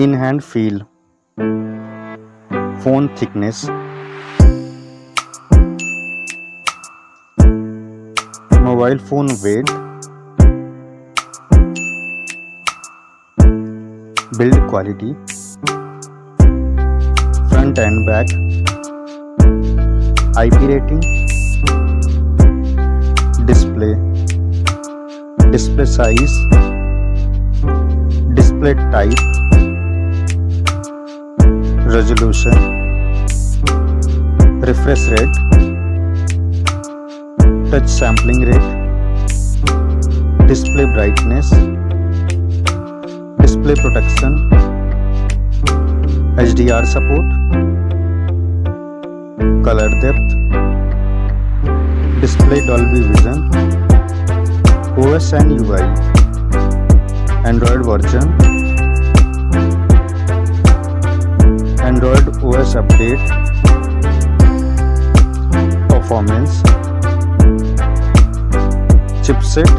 In hand feel, phone thickness, mobile phone weight, build quality, front and back, IP rating, display size, display type, resolution, refresh rate, touch sampling rate, display brightness, display protection, HDR support, color depth, display Dolby Vision, OS and UI, Android version, Android OS update, performance, chipset,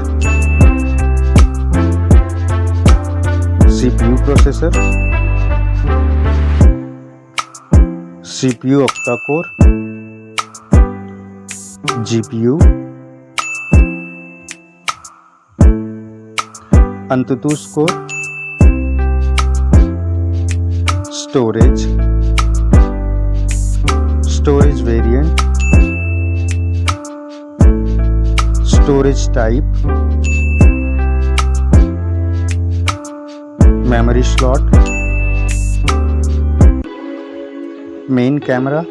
CPU processor, CPU octa-core, GPU, AnTuTu score, storage variant, storage type, memory slot, main camera,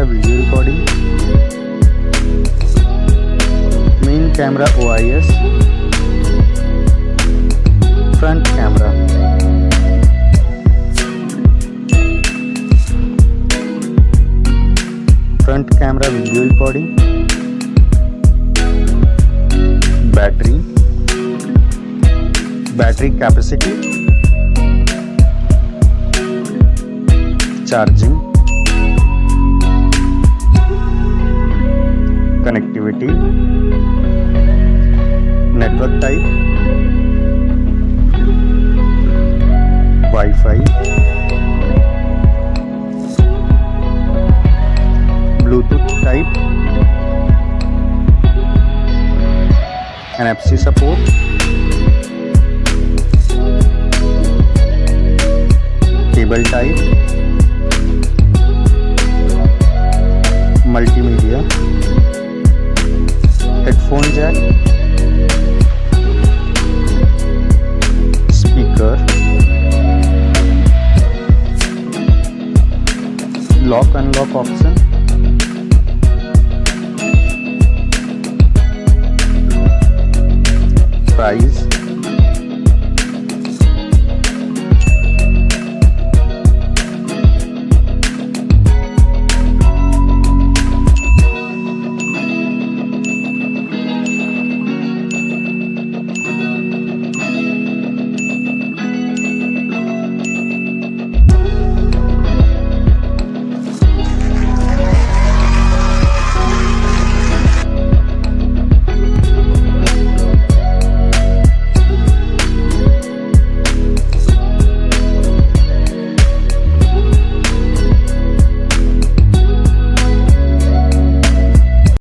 video recording, main camera OIS, front camera, video recording, battery capacity, charging, connectivity, network type, Wi-Fi, Bluetooth type, NFC support, cable type, multimedia, headphone jack, speaker, lock unlock option,